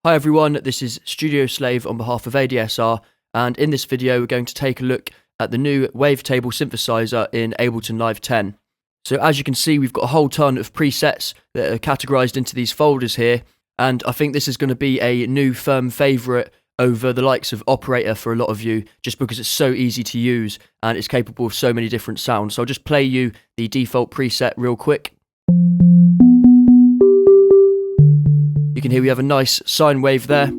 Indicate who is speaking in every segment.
Speaker 1: Hi everyone, this is Studio Slave on behalf of ADSR, and in this video we're going to take a look at the new Wavetable synthesizer in Ableton Live 10. So as you can see, we've got a whole ton of presets that are categorized into these folders here, and I think this is going to be a new firm favorite over the likes of Operator for a lot of you, just because it's so easy to use and it's capable of so many different sounds. So I'll just play you the default preset real quick. You can hear we have a nice sine wave there.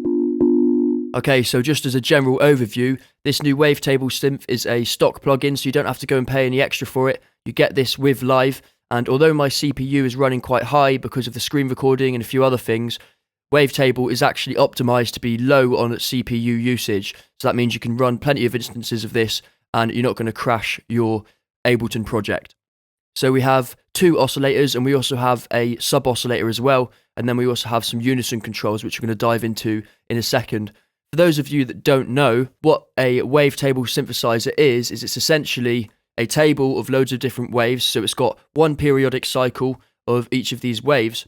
Speaker 1: Okay, so just as a general overview, this new Wavetable synth is a stock plugin, so you don't have to go and pay any extra for it. You get this with Live, and although my CPU is running quite high because of the screen recording and a few other things, Wavetable is actually optimized to be low on CPU usage. So that means you can run plenty of instances of this and you're not going to crash your Ableton project. So we have two oscillators, and we also have a sub-oscillator as well, and then we also have some Unison controls, which we're going to dive into in a second. For those of you that don't know, what a Wavetable synthesizer is it's essentially a table of loads of different waves, so it's got one periodic cycle of each of these waves,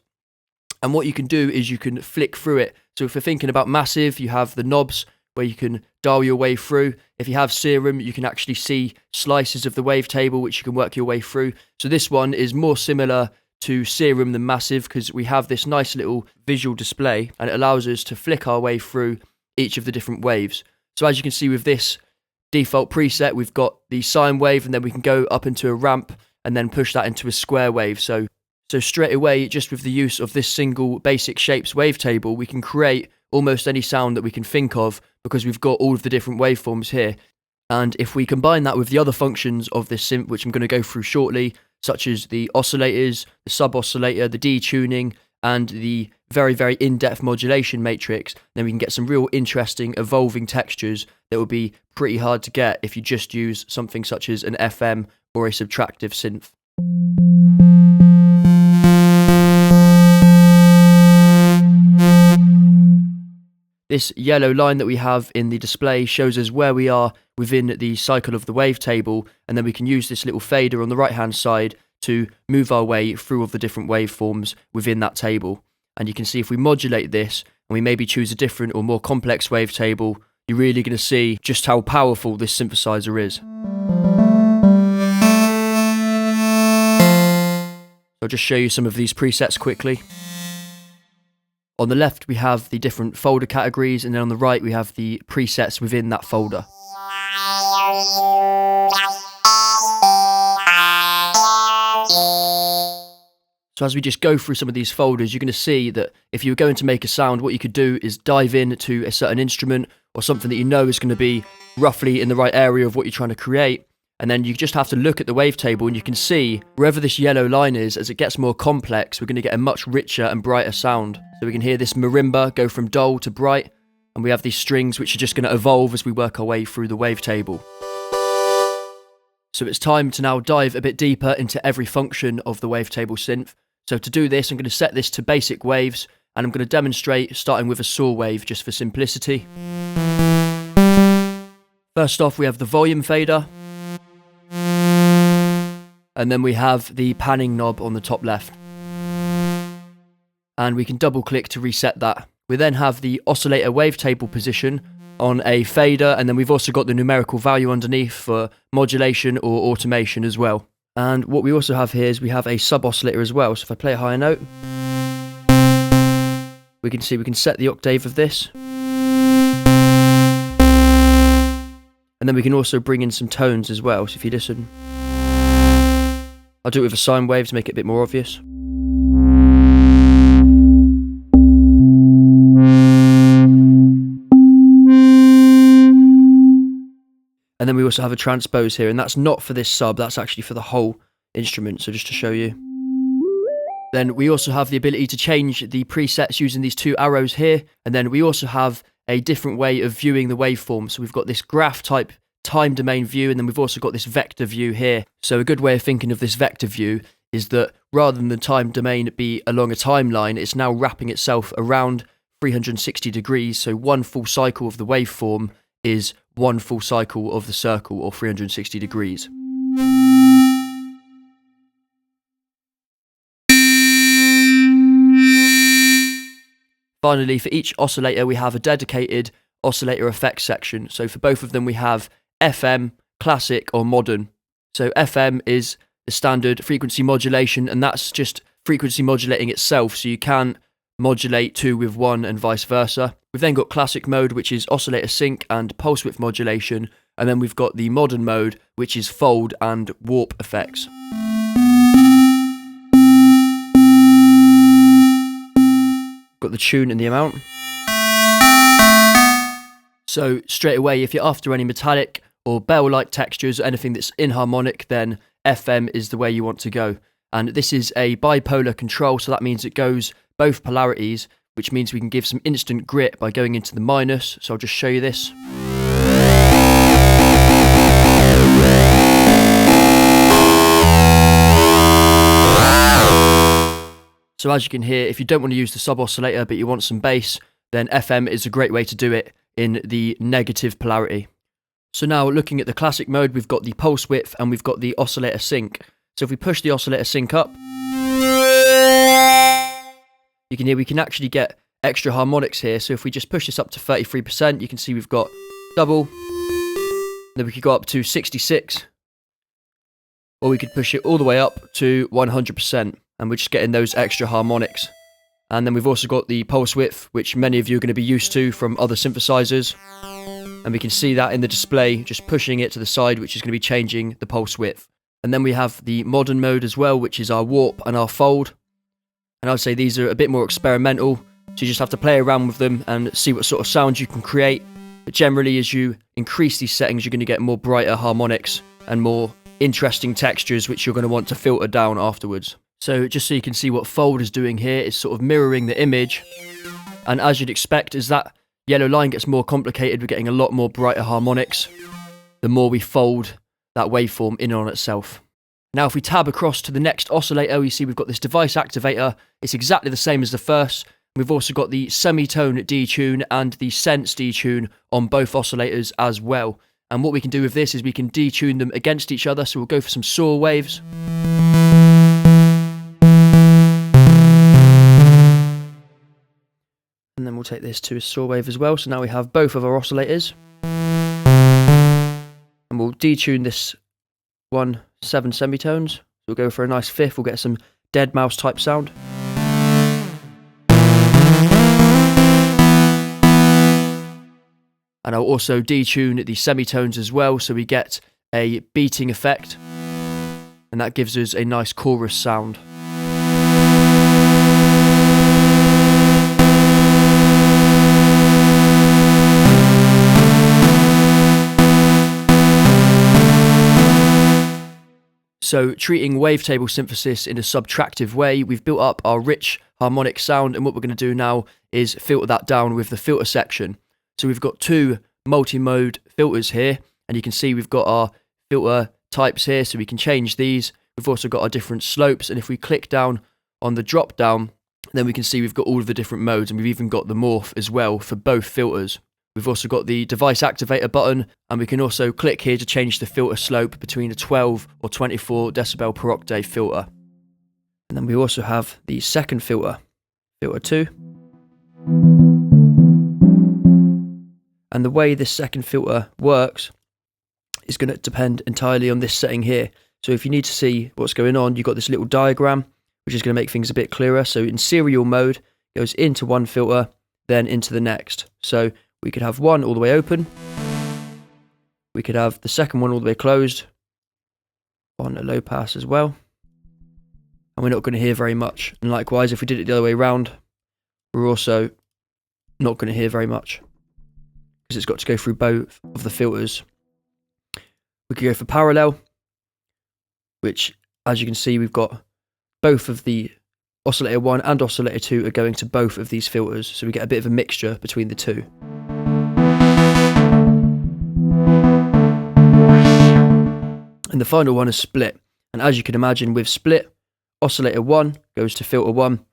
Speaker 1: and what you can do is you can flick through it. So if you're thinking about massive, you have the knobs where you can dial your way through. If you have serum, you can actually see slices of the wavetable which you can work your way through. So this one is more similar to serum than massive because we have this nice little visual display and it allows us to flick our way through each of the different waves. So as you can see with this default preset, we've got the sine wave, and then we can go up into a ramp and then push that into a square wave. So straight away, just with the use of this single basic shapes wavetable, we can create almost any sound that we can think of because we've got all of the different waveforms here. And if we combine that with the other functions of this synth, which I'm going to go through shortly, such as the oscillators, the sub-oscillator, the detuning, and the very, very in-depth modulation matrix, then we can get some real interesting evolving textures that will be pretty hard to get if you just use something such as an FM or a subtractive synth. This yellow line that we have in the display shows us where we are within the cycle of the wavetable, and then we can use this little fader on the right hand side to move our way through all the different waveforms within that table. And you can see if we modulate this and we maybe choose a different or more complex wavetable, you're really going to see just how powerful this synthesizer is. So I'll just show you some of these presets quickly. On the left we have the different folder categories, and then on the right we have the presets within that folder. So as we just go through some of these folders, you're going to see that if you were going to make a sound, what you could do is dive into a certain instrument or something that you know is going to be roughly in the right area of what you're trying to create. And then you just have to look at the wavetable and you can see wherever this yellow line is, as it gets more complex, we're going to get a much richer and brighter sound. So we can hear this marimba go from dull to bright, and we have these strings which are just going to evolve as we work our way through the wavetable. So it's time to now dive a bit deeper into every function of the Wavetable synth. So to do this, I'm going to set this to basic waves, and I'm going to demonstrate starting with a saw wave just for simplicity. First off, we have the volume fader. And then we have the panning knob on the top left. And we can double click to reset that. We then have the oscillator wavetable position on a fader, and then we've also got the numerical value underneath for modulation or automation as well. And what we also have here is we have a sub-oscillator as well. So if I play a higher note, we can see we can set the octave of this. And then we can also bring in some tones as well. So if you listen, I'll do it with a sine wave to make it a bit more obvious. And then we also have a transpose here, and that's not for this sub, that's actually for the whole instrument, so just to show you. Then we also have the ability to change the presets using these two arrows here, and then we also have a different way of viewing the waveform. So we've got this graph type time domain view, and then we've also got this vector view here. So a good way of thinking of this vector view is that rather than the time domain be along a timeline, it's now wrapping itself around 360 degrees, so one full cycle of the waveform is one full cycle of the circle, or 360 degrees. Finally, for each oscillator, we have a dedicated oscillator effects section. So for both of them, we have FM, classic, or modern. So FM is the standard frequency modulation, and that's just frequency modulating itself, so you can modulate two with one and vice versa. We've then got classic mode, which is oscillator sync and pulse width modulation, and then we've got the modern mode, which is fold and warp effects. Got the tune and the amount. So straight away, if you're after any metallic or bell-like textures or anything that's inharmonic, then FM is the way you want to go. And this is a bipolar control, so that means it goes both polarities, which means we can give some instant grit by going into the minus. So I'll just show you this. So as you can hear, if you don't want to use the sub-oscillator but you want some bass, then FM is a great way to do it in the negative polarity. So now looking at the classic mode, we've got the pulse width and we've got the oscillator sync. So if we push the oscillator sync up, you can hear we can actually get extra harmonics here. So if we just push this up to 33%, you can see we've got double. Then we could go up to 66, or we could push it all the way up to 100%, and we're just getting those extra harmonics. And then we've also got the pulse width, which many of you are going to be used to from other synthesizers. And we can see that in the display, just pushing it to the side, which is going to be changing the pulse width. And then we have the modern mode as well, which is our warp and our fold. And I'd say these are a bit more experimental, so you just have to play around with them and see what sort of sounds you can create. But generally, as you increase these settings, you're going to get more brighter harmonics and more interesting textures, which you're going to want to filter down afterwards. So just so you can see what fold is doing here, it's sort of mirroring the image. And as you'd expect, as that yellow line gets more complicated, we're getting a lot more brighter harmonics the more we fold that waveform in on itself. Now if we tab across to the next oscillator, you see we've got this device activator. It's exactly the same as the first. We've also got the semitone detune and the sense detune on both oscillators as well. And what we can do with this is we can detune them against each other. So we'll go for some saw waves. And then we'll take this to a saw wave as well. So now we have both of our oscillators. And we'll detune this 7 semitones. So we'll go for a nice fifth. We'll get some dead mouse type sound. And I'll also detune the semitones as well, so we get a beating effect. And that gives us a nice chorus sound. So treating wavetable synthesis in a subtractive way, we've built up our rich harmonic sound, and what we're going to do now is filter that down with the filter section. So we've got two multi-mode filters here, and you can see we've got our filter types here, so we can change these. We've also got our different slopes, and if we click down on the drop down, then we can see we've got all of the different modes, and we've even got the morph as well for both filters. We've also got the device activator button, and we can also click here to change the filter slope between a 12 or 24 decibel per octave filter. And then we also have the second filter, filter 2. And the way this second filter works is going to depend entirely on this setting here. So if you need to see what's going on, you've got this little diagram, which is going to make things a bit clearer. So in serial mode, it goes into one filter, then into the next. So we could have one all the way open. We could have the second one all the way closed on a low pass as well. And we're not going to hear very much. And likewise, if we did it the other way around, we're also not going to hear very much, because it's got to go through both of the filters. We could go for parallel, which, as you can see, we've got both of the oscillator 1 and oscillator 2 are going to both of these filters, so we get a bit of a mixture between the two. And the final one is split. And as you can imagine, with split, oscillator 1 goes to filter 1,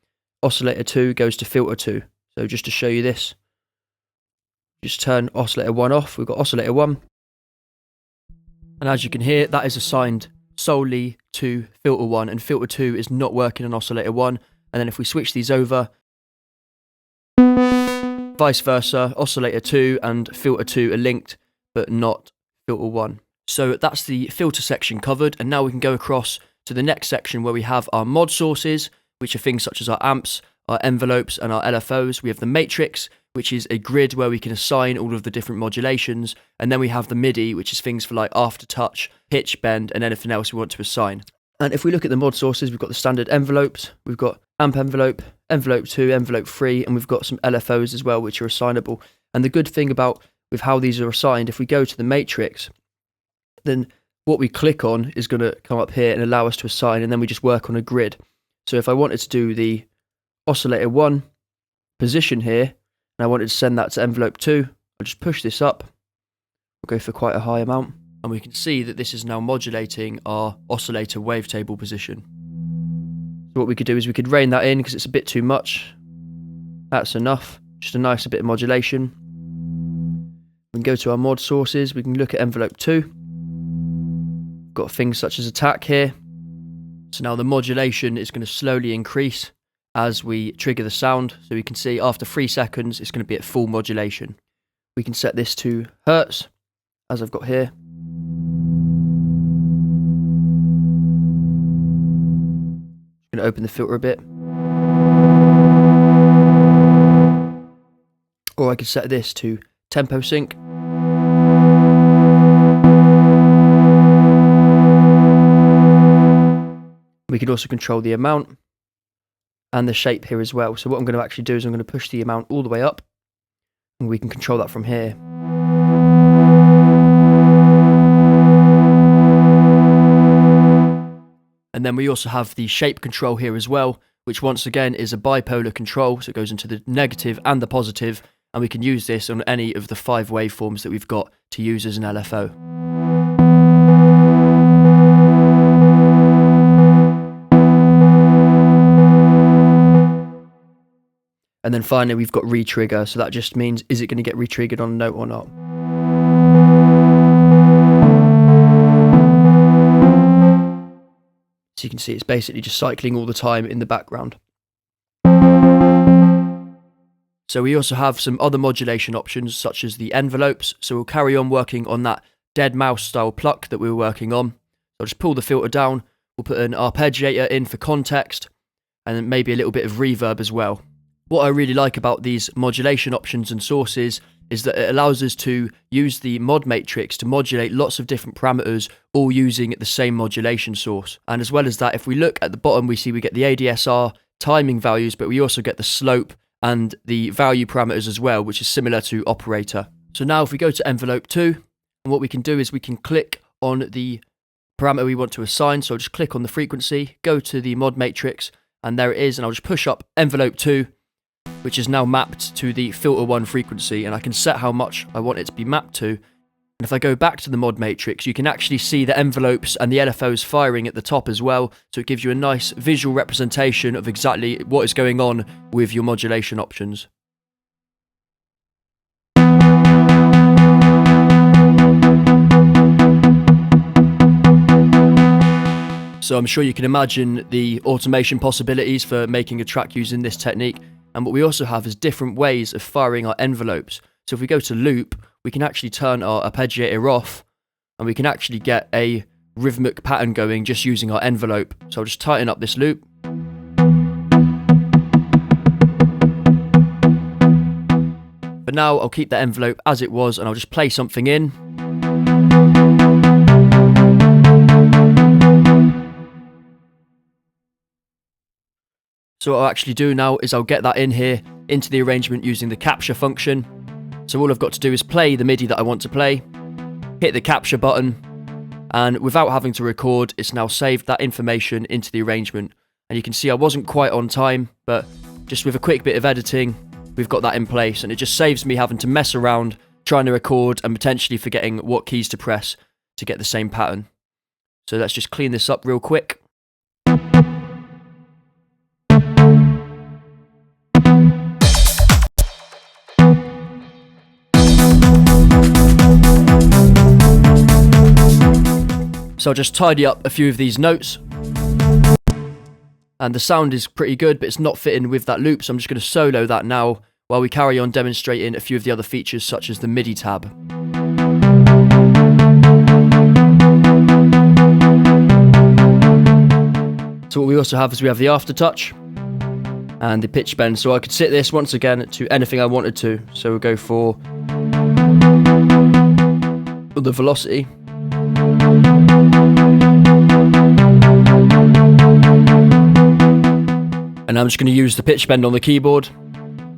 Speaker 1: oscillator 2 goes to filter 2. So just to show you this, just turn oscillator 1 off, we've got oscillator 1. And as you can hear, that is assigned solely to filter 1, and filter 2 is not working on oscillator 1. And then if we switch these over, vice versa, Oscillator 2 and Filter 2 are linked, but not Filter 1. So that's the filter section covered, and now we can go across to the next section where we have our mod sources, which are things such as our amps, our envelopes, and our LFOs. We have the matrix, which is a grid where we can assign all of the different modulations, and then we have the MIDI, which is things for like aftertouch, pitch, bend, and anything else we want to assign. And if we look at the mod sources, we've got the standard envelopes, we've got amp envelope, envelope 2, envelope 3, and we've got some LFOs as well, which are assignable. And the good thing about with how these are assigned, if we go to the matrix, then what we click on is going to come up here and allow us to assign, and then we just work on a grid. So if I wanted to do the Oscillator 1 position here, and I wanted to send that to envelope 2, I'll just push this up. We'll go for quite a high amount, and we can see that this is now modulating our oscillator wavetable position. So what we could do is we could rein that in because it's a bit too much. That's enough, just a nice bit of modulation. We can go to our mod sources, we can look at envelope 2. We've got things such as attack here. So now the modulation is going to slowly increase as we trigger the sound. So we can see after 3 seconds, it's going to be at full modulation. We can set this to hertz, as I've got here. I'm going to open the filter a bit. Or I could set this to tempo sync. We can also control the amount and the shape here as well. So what I'm going to actually do is I'm going to push the amount all the way up, and we can control that from here. And then we also have the shape control here as well, which once again is a bipolar control. So it goes into the negative and the positive, and we can use this on any of the 5 waveforms that we've got to use as an LFO. And then finally, we've got Ree Trigger. So that just means, is it going to get re-triggered on a note or not? So you can see it's basically just cycling all the time in the background. So we also have some other modulation options, such as the envelopes. So we'll carry on working on that dead mouse style pluck that we were working on. I'll just pull the filter down. We'll put an arpeggiator in for context, and then maybe a little bit of reverb as well. What I really like about these modulation options and sources is that it allows us to use the mod matrix to modulate lots of different parameters, all using the same modulation source. And as well as that, if we look at the bottom, we see we get the ADSR timing values, but we also get the slope and the value parameters as well, which is similar to operator. So now if we go to envelope 2, and what we can do is we can click on the parameter we want to assign. So I'll just click on the frequency, go to the mod matrix, and there it is. And I'll just push up envelope 2, which is now mapped to the filter 1 frequency, and I can set how much I want it to be mapped to. And if I go back to the mod matrix, you can actually see the envelopes and the LFOs firing at the top as well, so it gives you a nice visual representation of exactly what is going on with your modulation options. So I'm sure you can imagine the automation possibilities for making a track using this technique. And what we also have is different ways of firing our envelopes. So if we go to loop, we can actually turn our arpeggiator off, and we can actually get a rhythmic pattern going just using our envelope. So I'll just tighten up this loop. But now I'll keep that envelope as it was, and I'll just play something in. So what I'll actually do now is I'll get that in here into the arrangement using the capture function. So all I've got to do is play the MIDI that I want to play, hit the capture button, and without having to record, it's now saved that information into the arrangement. And you can see I wasn't quite on time, but just with a quick bit of editing, we've got that in place, and it just saves me having to mess around trying to record and potentially forgetting what keys to press to get the same pattern. So let's just clean this up real quick. So I'll just tidy up a few of these notes. And the sound is pretty good, but it's not fitting with that loop, so I'm just going to solo that now while we carry on demonstrating a few of the other features such as the MIDI tab. So what we also have is we have the aftertouch and the pitch bend. So I could set this once again to anything I wanted to. So we'll go for the velocity. And I'm just going to use the pitch bend on the keyboard.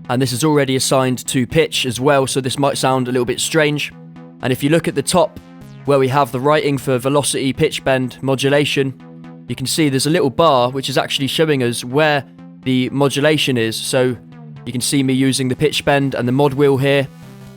Speaker 1: And this is already assigned to pitch as well, so this might sound a little bit strange. And if you look at the top where we have the writing for velocity, pitch bend, modulation, you can see there's a little bar which is actually showing us where the modulation is. So you can see me using the pitch bend and the mod wheel here,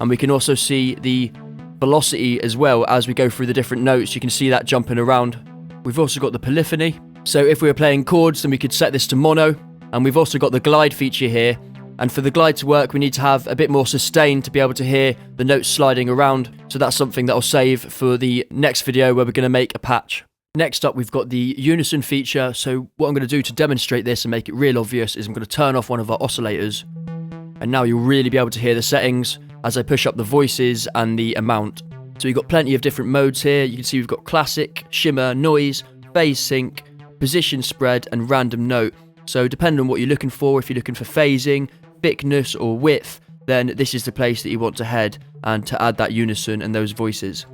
Speaker 1: and we can also see the velocity as well as we go through the different notes. You can see that jumping around. We've also got the polyphony. So if we were playing chords, then we could set this to mono. And we've also got the glide feature here. And for the glide to work, we need to have a bit more sustain to be able to hear the notes sliding around. So that's something that I'll save for the next video where we're going to make a patch. Next up, we've got the Unison feature. So what I'm going to do to demonstrate this and make it real obvious is I'm going to turn off one of our oscillators. And now you'll really be able to hear the settings as I push up the voices and the amount. So you've got plenty of different modes here. You can see we've got classic, shimmer, noise, phase sync, position spread, and random note. So depending on what you're looking for, if you're looking for phasing, thickness, or width, then this is the place that you want to head and to add that unison and those voices.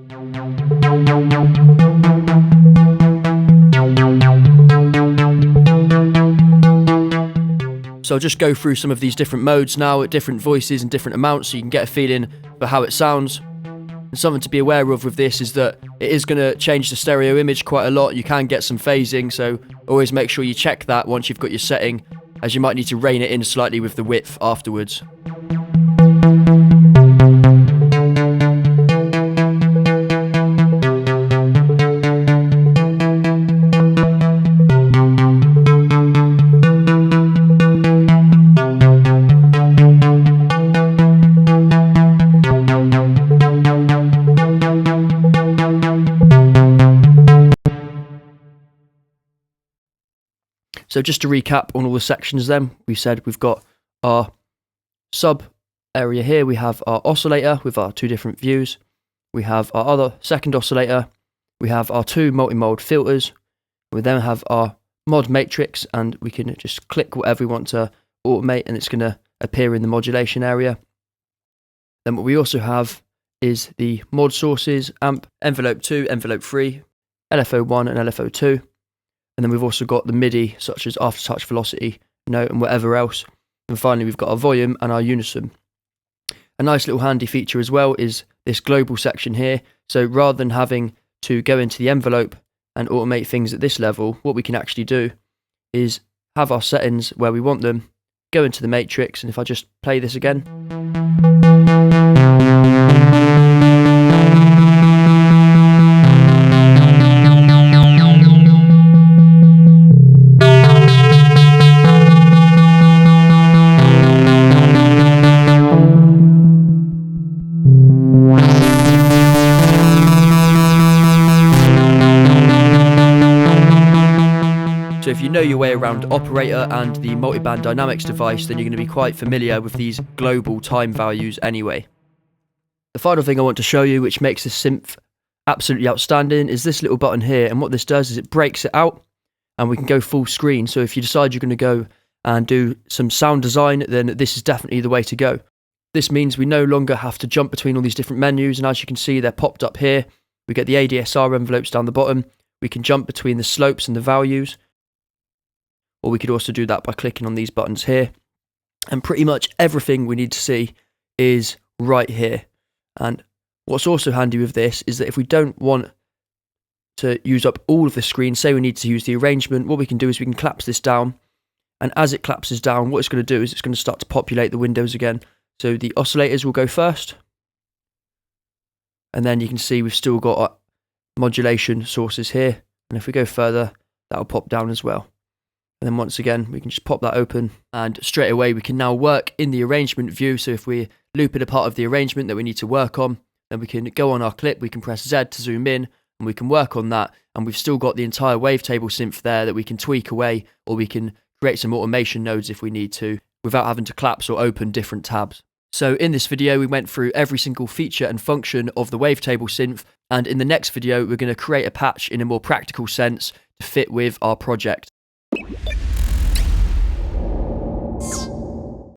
Speaker 1: So I'll just go through some of these different modes now at different voices and different amounts so you can get a feeling for how it sounds. And something to be aware of with this is that it is going to change the stereo image quite a lot. You can get some phasing, so always make sure you check that once you've got your setting, as you might need to rein it in slightly with the width afterwards. So just to recap on all the sections then, we said we've got our sub area here, we have our oscillator with our two different views, we have our other second oscillator, we have our two multimode filters, we then have our mod matrix, and we can just click whatever we want to automate and it's going to appear in the modulation area. Then what we also have is the mod sources, amp, envelope 2, envelope 3, LFO1 and LFO2. And then we've also got the MIDI, such as aftertouch, velocity, note, and whatever else. And finally, we've got our volume and our unison. A nice little handy feature as well is this global section here. So rather than having to go into the envelope and automate things at this level, what we can actually do is have our settings where we want them, go into the matrix, and if I just play this again. So if you know your way around Operator and the multiband dynamics device, then you're going to be quite familiar with these global time values anyway. The final thing I want to show you, which makes this synth absolutely outstanding, is this little button here. And what this does is it breaks it out and we can go full screen. So if you decide you're going to go and do some sound design, then this is definitely the way to go. This means we no longer have to jump between all these different menus. And as you can see, they're popped up here. We get the ADSR envelopes down the bottom. We can jump between the slopes and the values. Or we could also do that by clicking on these buttons here. And pretty much everything we need to see is right here. And what's also handy with this is that if we don't want to use up all of the screen, say we need to use the arrangement, what we can do is we can collapse this down. And as it collapses down, what it's going to do is it's going to start to populate the windows again. So the oscillators will go first. And then you can see we've still got our modulation sources here. And if we go further, that'll pop down as well. And then once again, we can just pop that open and straight away we can now work in the arrangement view. So if we're looping a part of the arrangement that we need to work on, then we can go on our clip, we can press Z to zoom in and we can work on that. And we've still got the entire wavetable synth there that we can tweak away, or we can create some automation nodes if we need to. without having to collapse or open different tabs. So in this video, we went through every single feature and function of the Wavetable synth, and in the next video, we're going to create a patch in a more practical sense to fit with our project.